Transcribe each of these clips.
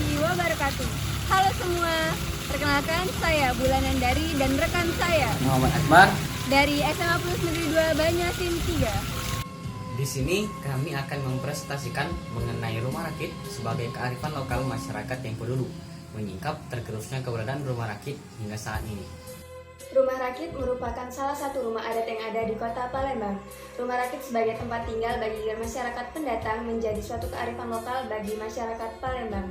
warahmatullahi wabarakatuh. Halo semua, perkenalkan saya Bulanan Dari dan rekan saya Muhammad Akbar. dari SMA Plus Negeri 2 Banyasin 3. Di sini kami akan mempresentasikan mengenai rumah rakit sebagai kearifan lokal masyarakat Tempo dulu, menyingkap tergerusnya keberadaan rumah rakit hingga saat ini. Rumah rakit merupakan salah satu rumah adat yang ada di kota Palembang. Rumah rakit sebagai tempat tinggal bagi masyarakat pendatang menjadi suatu kearifan lokal bagi masyarakat Palembang.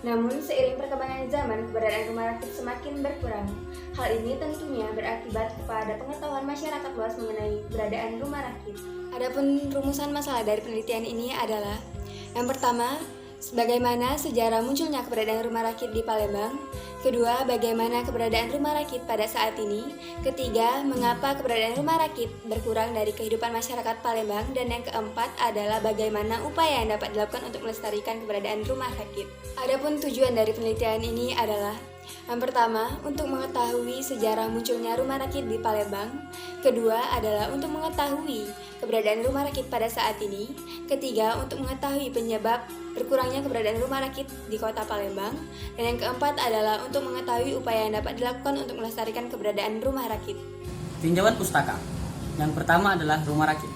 Namun, seiring perkembangan zaman, keberadaan rumah rakit semakin berkurang. Hal ini tentunya berakibat kepada pengetahuan masyarakat luas mengenai keberadaan rumah rakit. Adapun rumusan masalah dari penelitian ini adalah: yang pertama, bagaimana sejarah munculnya keberadaan rumah rakit di Palembang. Kedua, bagaimana keberadaan rumah rakit pada saat ini. Ketiga, mengapa keberadaan rumah rakit berkurang dari kehidupan masyarakat Palembang. Dan yang keempat adalah bagaimana upaya yang dapat dilakukan untuk melestarikan keberadaan rumah rakit. Adapun tujuan dari penelitian ini adalah: yang pertama, untuk mengetahui sejarah munculnya rumah rakit di Palembang. Kedua adalah untuk mengetahui keberadaan rumah rakit pada saat ini. Ketiga, untuk mengetahui penyebab berkurangnya keberadaan rumah rakit di kota Palembang. Dan yang keempat adalah untuk mengetahui upaya yang dapat dilakukan untuk melestarikan keberadaan rumah rakit. Tinjauan pustaka. Yang pertama adalah rumah rakit.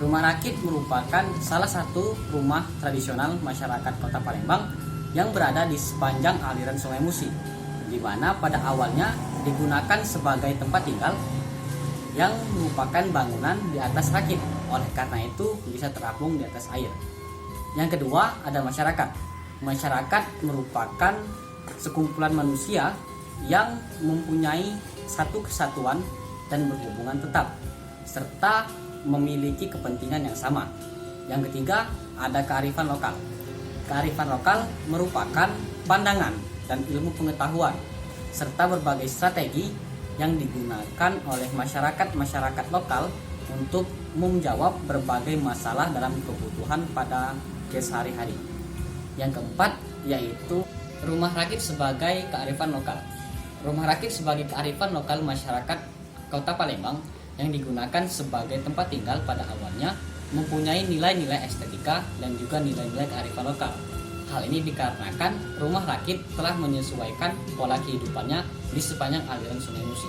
Rumah rakit merupakan salah satu rumah tradisional masyarakat kota Palembang yang berada di sepanjang aliran Sungai Musi, di mana pada awalnya digunakan sebagai tempat tinggal yang merupakan bangunan di atas rakit, oleh karena itu bisa terapung di atas air. Yang kedua ada masyarakat. Masyarakat merupakan sekumpulan manusia yang mempunyai satu kesatuan dan berhubungan tetap, serta memiliki kepentingan yang sama. Yang ketiga ada kearifan lokal. Kearifan lokal merupakan pandangan dan ilmu pengetahuan, serta berbagai strategi yang digunakan oleh masyarakat lokal untuk menjawab berbagai masalah dalam kebutuhan pada sehari-hari. Yang keempat yaitu rumah rakit sebagai kearifan lokal. Rumah rakit sebagai kearifan lokal masyarakat kota Palembang yang digunakan sebagai tempat tinggal pada awalnya mempunyai nilai-nilai estetika dan juga nilai-nilai kearifan lokal. Hal ini dikarenakan rumah rakit telah menyesuaikan pola kehidupannya di sepanjang aliran Sungai Musi.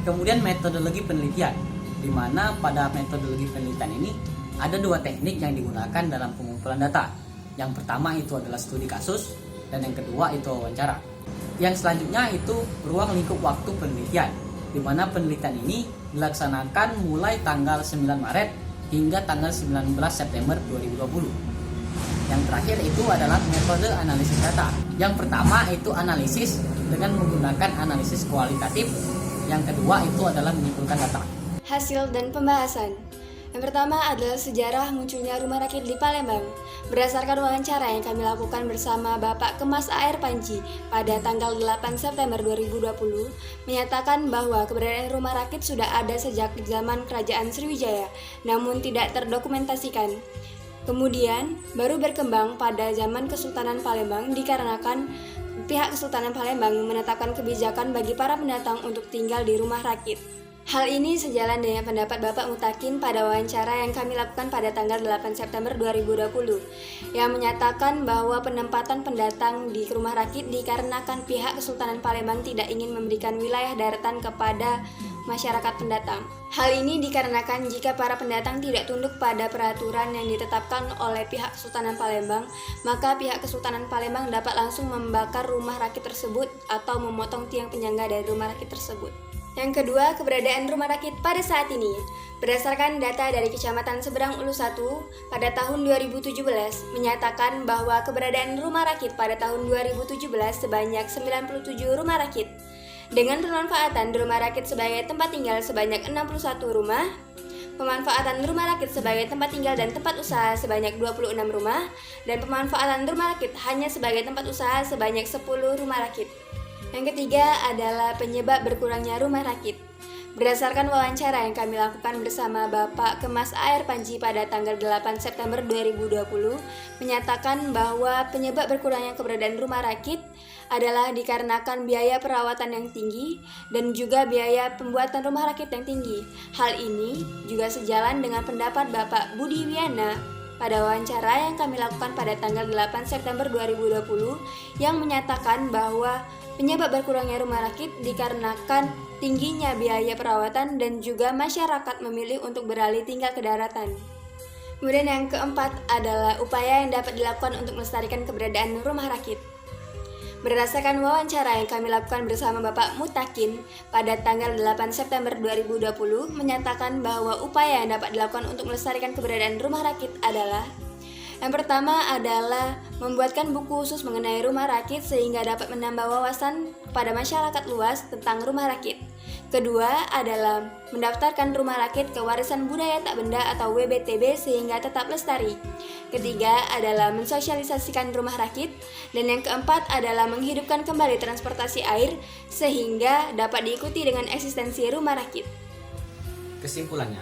Kemudian metodologi penelitian, di mana pada metodologi penelitian ini ada dua teknik yang digunakan dalam pengumpulan data. Yang pertama itu adalah studi kasus, dan yang kedua itu wawancara. Yang selanjutnya itu ruang lingkup waktu penelitian, di mana penelitian ini dilaksanakan mulai tanggal 9 Maret hingga tanggal 19 September 2020. Yang terakhir itu adalah metode analisis data. Yang pertama itu analisis dengan menggunakan analisis kualitatif. Yang kedua itu adalah menyimpulkan data. Hasil dan pembahasan. Yang pertama adalah sejarah munculnya rumah rakit di Palembang. Berdasarkan wawancara yang kami lakukan bersama Bapak Kemas AR Panji pada tanggal 8 September 2020, menyatakan bahwa keberadaan rumah rakit sudah ada sejak zaman Kerajaan Sriwijaya, namun tidak terdokumentasikan. Kemudian baru berkembang pada zaman Kesultanan Palembang dikarenakan pihak Kesultanan Palembang menetapkan kebijakan bagi para pendatang untuk tinggal di rumah rakit. Hal ini sejalan dengan pendapat Bapak Mutakin pada wawancara yang kami lakukan pada tanggal 8 September 2020, yang menyatakan bahwa penempatan pendatang di rumah rakit dikarenakan pihak Kesultanan Palembang tidak ingin memberikan wilayah daratan kepada masyarakat pendatang. Hal ini dikarenakan jika para pendatang tidak tunduk pada peraturan yang ditetapkan oleh pihak Kesultanan Palembang, maka pihak Kesultanan Palembang dapat langsung membakar rumah rakit tersebut atau memotong tiang penyangga dari rumah rakit tersebut. Yang kedua, keberadaan rumah rakit pada saat ini. Berdasarkan data dari Kecamatan Seberang Ulu 1 pada tahun 2017 menyatakan bahwa keberadaan rumah rakit pada tahun 2017 sebanyak 97 rumah rakit. Dengan pemanfaatan rumah rakit sebagai tempat tinggal sebanyak 61 rumah, pemanfaatan rumah rakit sebagai tempat tinggal dan tempat usaha sebanyak 26 rumah, dan pemanfaatan rumah rakit hanya sebagai tempat usaha sebanyak 10 rumah rakit. Yang ketiga adalah penyebab berkurangnya rumah rakit. Berdasarkan wawancara yang kami lakukan bersama Bapak Kemas AR Panji pada tanggal 8 September 2020, menyatakan bahwa penyebab berkurangnya keberadaan rumah rakit adalah dikarenakan biaya perawatan yang tinggi dan juga biaya pembuatan rumah rakit yang tinggi. Hal ini juga sejalan dengan pendapat Bapak Budi Wiana pada wawancara yang kami lakukan pada tanggal 8 September 2020 yang menyatakan bahwa penyebab berkurangnya rumah rakit dikarenakan tingginya biaya perawatan dan juga masyarakat memilih untuk beralih tinggal ke daratan. Kemudian yang keempat adalah upaya yang dapat dilakukan untuk melestarikan keberadaan rumah rakit. Berdasarkan wawancara yang kami lakukan bersama Bapak Mutakin pada tanggal 8 September 2020 menyatakan bahwa upaya yang dapat dilakukan untuk melestarikan keberadaan rumah rakit adalah: yang pertama adalah membuatkan buku khusus mengenai rumah rakit sehingga dapat menambah wawasan kepada masyarakat luas tentang rumah rakit. Kedua adalah mendaftarkan rumah rakit ke warisan budaya tak benda atau WBTB sehingga tetap lestari. Ketiga adalah mensosialisasikan rumah rakit. Dan yang keempat adalah menghidupkan kembali transportasi air sehingga dapat diikuti dengan eksistensi rumah rakit. Kesimpulannya,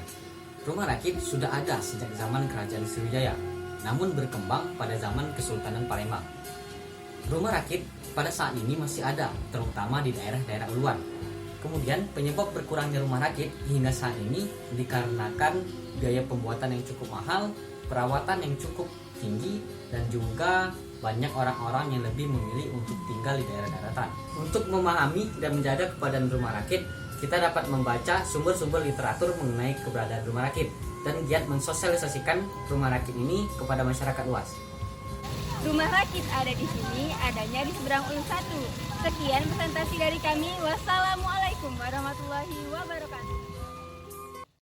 rumah rakit sudah ada sejak zaman Kerajaan Sriwijaya, namun berkembang pada zaman Kesultanan Palembang. Rumah rakit pada saat ini masih ada, terutama di daerah-daerah uluan. Kemudian penyebab berkurangnya rumah rakit hingga saat ini dikarenakan biaya pembuatan yang cukup mahal, perawatan yang cukup tinggi, dan juga banyak orang-orang yang lebih memilih untuk tinggal di daerah daratan. Untuk memahami dan menjaga keberadaan rumah rakit, kita dapat membaca sumber-sumber literatur mengenai keberadaan rumah rakit dan giat mensosialisasikan rumah rakit ini kepada masyarakat luas. Rumah rakit ada di sini, adanya di seberang UIN 1. Sekian presentasi dari kami. Wassalamualaikum warahmatullahi wabarakatuh.